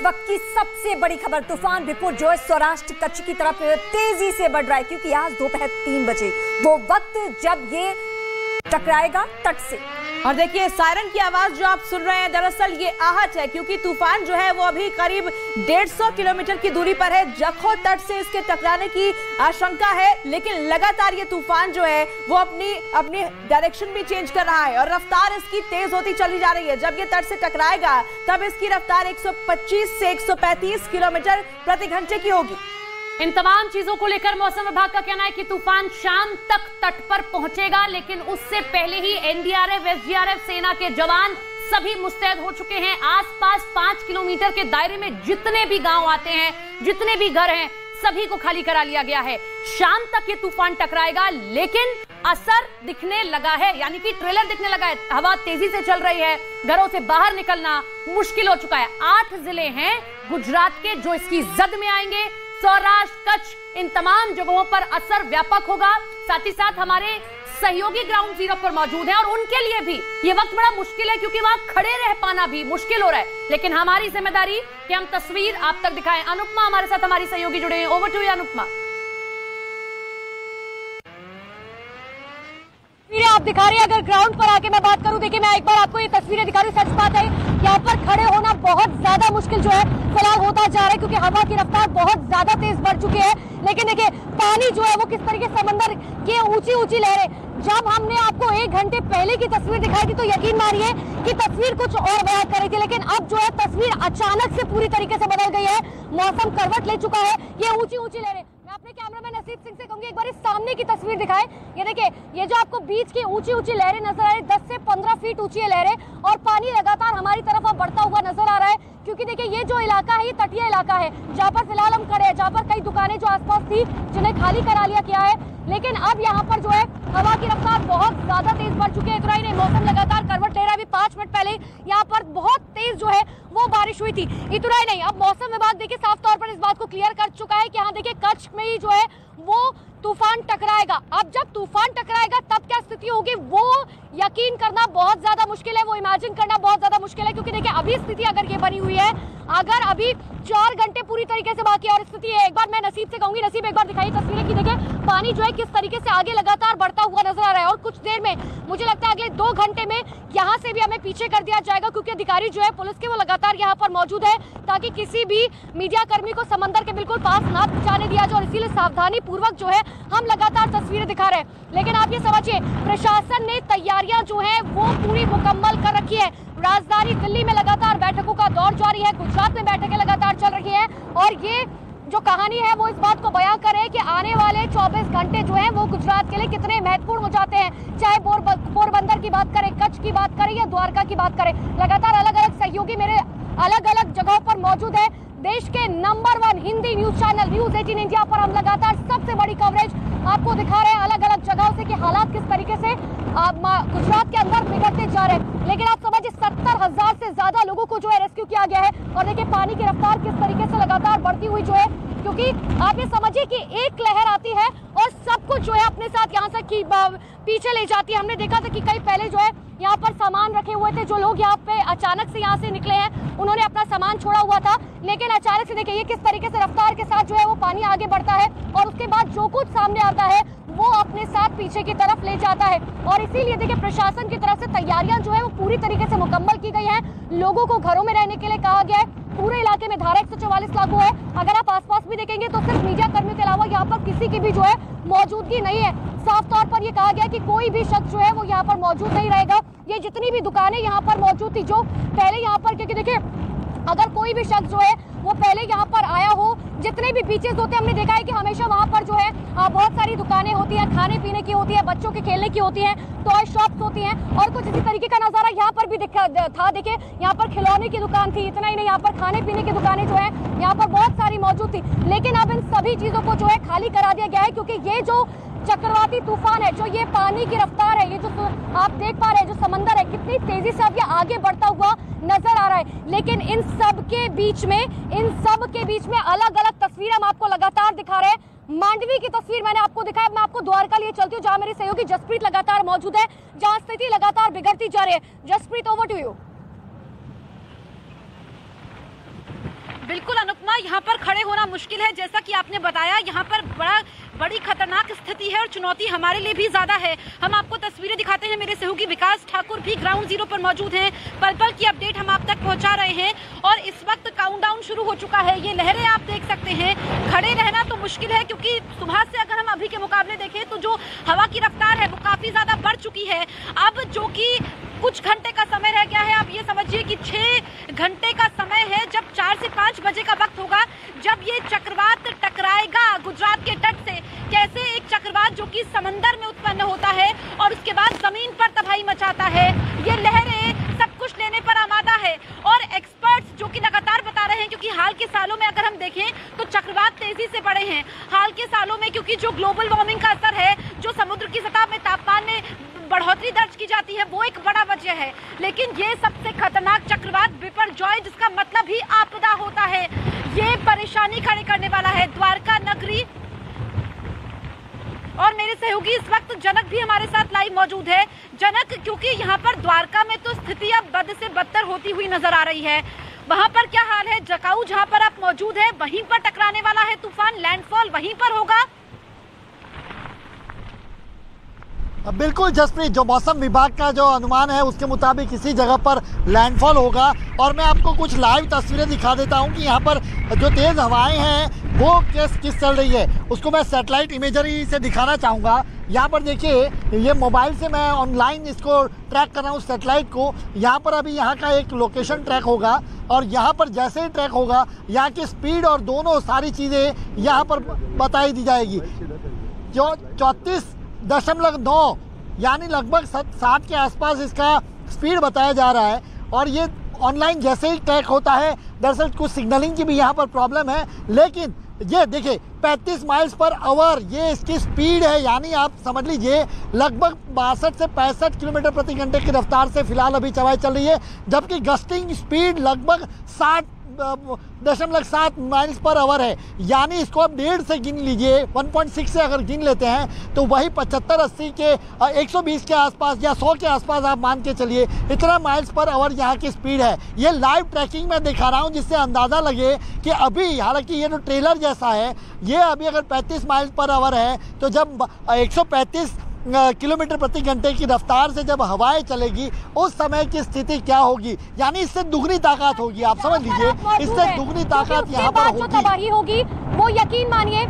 वक्त की सबसे बड़ी खबर, तूफान विपुल जो है सौराष्ट्र कच्छ की तरफ तेजी से बढ़ रहा है, क्योंकि आज दोपहर 3 बजे वो वक्त जब ये टकराएगा तट से। और देखिए सायरन की आवाज जो आप सुन रहे हैं, दरअसल ये आहट है, क्योंकि तूफान जो है वो अभी करीब 150 किलोमीटर की दूरी पर है। जखौ तट से इसके टकराने की आशंका है, लेकिन लगातार ये तूफान जो है वो अपनी डायरेक्शन भी चेंज कर रहा है और रफ्तार इसकी तेज होती चली जा रही है। जब ये तट से टकराएगा तब इसकी रफ्तार 125 से 135 किलोमीटर प्रति घंटे की होगी। इन तमाम चीजों को लेकर मौसम विभाग का कहना है कि तूफान शाम तक तट पर पहुंचेगा, लेकिन उससे पहले ही एनडीआरएफ, एसडीआरएफ, सेना के जवान सभी मुस्तैद हो चुके हैं। आसपास 5 किलोमीटर के दायरे में जितने भी गांव आते हैं, जितने भी घर हैं, सभी को खाली करा लिया गया है। शाम तक ये तूफान टकराएगा, लेकिन असर दिखने लगा है, यानी कि ट्रेलर दिखने लगा है। हवा तेजी से चल रही है, घरों से बाहर निकलना मुश्किल हो चुका है। 8 जिले हैं गुजरात के जो इसकी जद में आएंगे। सौराष्ट्र, कच्छ, इन तमाम जगहों पर असर व्यापक होगा। साथ ही साथ हमारे सहयोगी ग्राउंड जीरो पर मौजूद हैं और उनके लिए भी ये वक्त बड़ा मुश्किल है, क्योंकि वहां खड़े रह पाना भी मुश्किल हो रहा है। लेकिन हमारी जिम्मेदारी कि हम तस्वीर आप तक दिखाएं। अनुपमा हमारे साथ, हमारी सहयोगी जुड़े हैं। Over to you Anupama. आप दिखा रही है, अगर ग्राउंड पर आके मैं बात करूं, देखिए मैं एक बार आपको ये तस्वीरें दिखा रही हूं। सच बात है, यहाँ पर खड़े होना बहुत ज्यादा मुश्किल जो है फिलहाल होता जा रहा है, क्योंकि हवा की रफ्तार बहुत ज्यादा तेज बढ़ चुकी है। लेकिन देखिए पानी जो है वो किस तरीके से समंदर की ऊंची ऊंची लहरें, जब हमने आपको 1 घंटे पहले की तस्वीर दिखाई थी तो यकीन मानिए कि तस्वीर कुछ और बयां कर रही थी, लेकिन अब जो है तस्वीर अचानक से पूरी तरीके से बदल गई है। मौसम करवट ले चुका है। ये ऊंची ऊंची लहरें, मैं अपने कैमरामैन नसीब सिंह से कहूंगी एक बार इस सामने की तस्वीर दिखाएं। ये देखिए, ये जो आपको बीच की ऊंची ऊंची लहरें नजर आ रही है, 10 से 15 फीट ऊंची है लहरें, और पानी लगातार हमारी तरफ अब बढ़ता हुआ नजर आ रहा है। क्योंकि देखिए ये जो इलाका है ये तटीय इलाका है, जहाँ पर फिलहाल हम खड़े हैं, जहाँ पर कई दुकानें जो आसपास थी जिन्हें खाली करा लिया गया है। लेकिन अब यहाँ पर जो है हवा की रफ्तार बहुत ज्यादा तेज बढ़ चुकी है। इतना ही नहीं, मौसम लगातार करवट ले रहा है। अभी 5 मिनट पहले यहाँ पर बहुत तेज जो है वो बारिश हुई थी। इतना ही नहीं, अब मौसम विभाग देखिए साफ तौर पर इस बात को क्लियर कर चुका है कि हाँ देखिए कच्छ में ही जो है वो तूफान टकराएगा। अब जब तूफान टकराएगा तब क्या स्थिति होगी वो यकीन करना बहुत ज्यादा मुश्किल है, वो इमेजिन करना बहुत ज्यादा मुश्किल है। क्योंकि देखिए अभी स्थिति अगर ये बनी हुई है, अगर अभी 4 घंटे पूरी तरीके से बाकी और स्थिति है, एक बार मैं नसीब से कहूंगी, नसीब एक बार दिखाइए तस्वीरें कि देखिए पानी जो है किस तरीके से आगे लगातार बढ़ता हुआ नजर आ रहा है। और कुछ देर में मुझे लगता है अगले 2 घंटे में यहाँ से भी हमें पीछे कर दिया जाएगा, क्योंकि अधिकारी जो है पुलिस के वो लगातार यहाँ पर मौजूद है, ताकि किसी भी मीडिया कर्मी को समंदर के बिल्कुल पास ना जाने दिया जाए। और इसीलिए सावधानी पूर्वक जो है हम लगातार तस्वीरें दिखा रहे हैं। लेकिन आप ये समझिए, प्रशासन ने तैयारियां जो है वो पूरी मुकम्मल कर रखी है। राजधानी दिल्ली में लगातार बैठकों का दौर जारी है, गुजरात में बैठकें लगातार चल रही है, और ये जो कहानी है वो इस बात को बयां करे कि आने वाले 24 घंटे जो है वो गुजरात के लिए कितने महत्वपूर्ण हो जाते हैं। चाहे पोरबंदर की बात करें, कच्छ की बात करें या द्वारका की बात करें, लगातार अलग अलग सहयोगी मेरे अलग अलग जगहों पर मौजूद है। देश के number 1 Hindi news channel news 18 India पर हम लगातार सबसे बड़ी कवरेज आपको दिखा रहे हैं अलग अलग जगहों से कि हालात किस तरीके से गुजरात के अंदर बिगड़ते जा रहे हैं। लेकिन आप समझिए 70,000 से ज्यादा लोगों को जो है रेस्क्यू किया गया है। और देखिए पानी की रफ्तार किस तरीके से लगातार बढ़ती हुई जो है, क्योंकि आप ये समझिए कि एक लहर आती है और सब कुछ जो है अपने साथ यहाँ से पीछे ले जाती है। हमने देखा था कि कई पहले जो है यहाँ पर सामान रखे हुए थे, जो लोग यहाँ पे अचानक से यहाँ से निकले हैं उन्होंने अपना सामान छोड़ा हुआ था, लेकिन अचानक से देखिए ये किस तरीके से रफ्तार के साथ जो है वो पानी आगे बढ़ता है, और उसके बाद जो कुछ सामने आता है वो अपने साथ पीछे की तरफ ले जाता है। और इसीलिए देखिए प्रशासन की तरफ से तैयारियां जो है वो पूरी तरीके से मुकम्मल की गई हैं। लोगों को घरों में रहने के लिए कहा गया है। पूरे इलाके में धारा 144 लागू है। अगर आप आसपास भी देखेंगे तो सिर्फ मीडिया कर्मियों के अलावा यहाँ पर किसी की भी जो है मौजूदगी नहीं है। साफ तौर पर ये कहा गया कि कोई भी शख्स जो है वो यहाँ पर मौजूद नहीं रहेगा। ये जितनी भी दुकानें यहाँ पर मौजूद थी जो पहले यहाँ पर, क्योंकि देखिए अगर कोई भी शख्स जो है वो पहले यहाँ पर आया हो, जितने भी बीचेस होते हैं हमने देखा है कि हमेशा वहाँ पर जो है बहुत सारी दुकानें होती हैं, खाने पीने की होती है, बच्चों के खेलने की होती हैं, टॉय शॉप्स होती हैं, और कुछ इसी तरीके का नजारा यहाँ पर भी था। देखिए यहाँ पर खिलौने की दुकान थी, इतना ही नहीं यहाँ पर खाने पीने की दुकानें जो है यहाँ पर बहुत सारी मौजूद थी। लेकिन अब इन सभी चीजों को जो है खाली करा दिया गया है, क्योंकि ये जो चक्रवाती तूफान है, जो ये पानी की रफ्तार है, ये जो आप देख पा रहे हैं जो समंदर है कितनी तेजी से अब ये आगे बढ़ता हुआ नजर आ रहा है। लेकिन इन सब के बीच में अलग अलग तस्वीरें हम आपको लगातार दिखा रहे हैं। मांडवी की तस्वीर मैंने आपको दिखाया, मैं आपको द्वारका लिए चलती हूँ जहां मेरी सहयोगी जसप्रीत लगातार मौजूद है, जहां स्थिति लगातार बिगड़ती जा रही है। Jaspreet, over to you. यहाँ पर खड़े होना मुश्किल है। जैसा कि आपने बताया, यहाँ पर बड़ी खतरनाक स्थिति है और चुनौती हमारे लिए भी ज्यादा है। हम आपको तस्वीरें दिखाते हैं। मेरे सहयोगी विकास ठाकुर भी ग्राउंड जीरो पर मौजूद हैं। पल पल की अपडेट हम आप तक पहुंचा रहे हैं और इस वक्त काउंटडाउन शुरू हो चुका है। ये लहरें आप देख सकते हैं। खड़े रहना तो मुश्किल है क्योंकि सुबह से अगर हम अभी के मुकाबले देखें तो जो हवा की रफ्तार है वो काफी ज्यादा बढ़ चुकी है। अब जो कि कुछ घंटे का समय रह गया है। आप ये समझिए कि 6 घंटे का समय है, जब 4 से 5 बजे का वक्त होगा, जब ये चक्रवात टकराएगा गुजरात के तट से। कैसे एक चक्रवात जो कि समंदर में उत्पन्न होता है और उसके बाद जमीन पर तबाही मचाता है। ये लहरें सब कुछ लेने पर आमादा है और एक्सपर्ट्स जो कि लगातार बता रहे हैं, क्योंकि हाल के सालों में अगर हम देखें तो चक्रवात तेजी से बढ़े हैं हाल के सालों में, क्योंकि जो ग्लोबल वार्मिंग का असर है, जो समुद्र की सतह में तापमान में बढ़ोतरी दर्ज की जाती है, वो एक बड़ा वजह है। लेकिन ये सबसे खतरनाक चक्रवात बिपरजॉय, जिसका मतलब ही आपदा होता है, ये परेशानी खड़ी करने वाला है द्वारका नगरी। और मेरे सहयोगी इस वक्त जनक भी हमारे साथ लाइव मौजूद है। जनक, क्योंकि यहाँ पर द्वारका में तो स्थिति अब बद से बदतर होती हुई नजर आ रही है, वहाँ पर क्या हाल है? जकाऊ जहाँ पर आप मौजूद है, वहीं पर टकराने वाला है तूफान, लैंडफॉल वहीं पर होगा? बिल्कुल जसप्रीत, जो मौसम विभाग का जो अनुमान है उसके मुताबिक इसी जगह पर लैंडफॉल होगा। और मैं आपको कुछ लाइव तस्वीरें दिखा देता हूं कि यहाँ पर जो तेज़ हवाएं हैं वो किस चल रही है, उसको मैं सैटेलाइट इमेजरी से दिखाना चाहूँगा। यहाँ पर देखिए, ये मोबाइल से मैं ऑनलाइन इसको ट्रैक कर रहा हूँ सैटेलाइट को। यहाँ पर अभी यहाँ का एक लोकेशन ट्रैक होगा और यहाँ पर जैसे ही ट्रैक होगा, यहाँ की स्पीड और दोनों सारी चीज़ें यहाँ पर बताई दी जाएगी। जो 34.9 यानी लगभग 60 के आसपास इसका स्पीड बताया जा रहा है। और ये ऑनलाइन जैसे ही ट्रैक होता है, दरअसल कुछ सिग्नलिंग की भी यहाँ पर प्रॉब्लम है, लेकिन ये देखिए 35 माइल्स पर आवर ये इसकी स्पीड है। यानी आप समझ लीजिए लगभग 62 से 65 किलोमीटर प्रति घंटे की रफ्तार से फिलहाल अभी हवाएं चल रही है, जबकि गस्टिंग स्पीड लगभग 60.7 माइल्स पर आवर है। यानी इसको आप 1.5 से गिन लीजिए, 1.6 से अगर गिन लेते हैं तो वही 75-80 के 120 के आसपास या 100 के आसपास आप मान के चलिए, इतना माइल्स पर आवर यहाँ की स्पीड है। ये लाइव ट्रैकिंग में दिखा रहा हूँ जिससे अंदाज़ा लगे कि अभी, हालांकि ये जो ट्रेलर जैसा है, ये अभी अगर 35 माइल्स पर आवर है तो जब 135 किलोमीटर प्रति घंटे की रफ्तार से जब हवाएं चलेगी उस समय की स्थिति क्या होगी। यानी इससे दुगनी ताकत होगी, आप समझ लीजिए, इससे दुगनी ताकत यहाँ पर होगी। जो तबाही होगी वो यकीन मानिए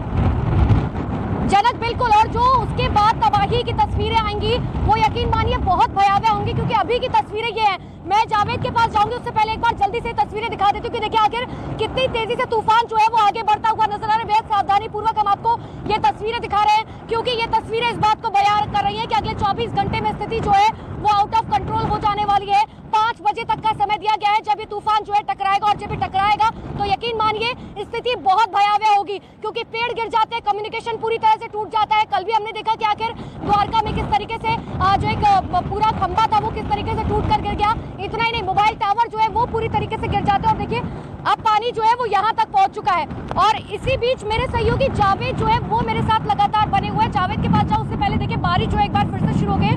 जनक, बिल्कुल, और जो उसके बाद तबाही की तस्वीरें आएंगी वो यकीन मानिए बहुत भयावह होंगी, क्योंकि अभी की तस्वीरें ये हैं। मैं जावेद के पास जाऊंगी, उससे पहले एक बार जल्दी से तस्वीरें दिखा देती हूँ कि देखिए आखिर कितनी तेजी से तूफान जो है वो आगे बढ़ता हुआ नजर आ रहा है। बेहद सावधानी पूर्वक हम आपको ये तस्वीरें दिखा रहे हैं, क्योंकि ये तस्वीरें इस बात को बयान कर रही है कि अगले 24 घंटे में स्थिति जो है वो आउट ऑफ कंट्रोल हो जाने वाली है। 5 बजे तक का समय दिया गया है जब ये तूफान जो है टकराएगा, और जब ये टकराएगा तो यकीन मानिए स्थिति बहुत भयावह होगी, क्योंकि पेड़ गिर जाते हैं, कम्युनिकेशन पूरी तरह से टूट जाता है। कल भी हमने देखा कि आखिर द्वारका में किस तरीके से जो एक पूरा खंभा था वो किस तरीके से टूट कर गिर गया। इतना ही नहीं, मोबाइल टावर जो है वो पूरी तरीके से गिर जाते हैं। और देखिए अब पानी जो है वो यहाँ तक पहुंच चुका है। और इसी बीच मेरे सहयोगी जावेद जो है वो मेरे साथ लगातार बने हुए हैं। जावेद के पास जाओ, उससे पहले देखिए बारिश जो है एक बार फिर से शुरू हो गई।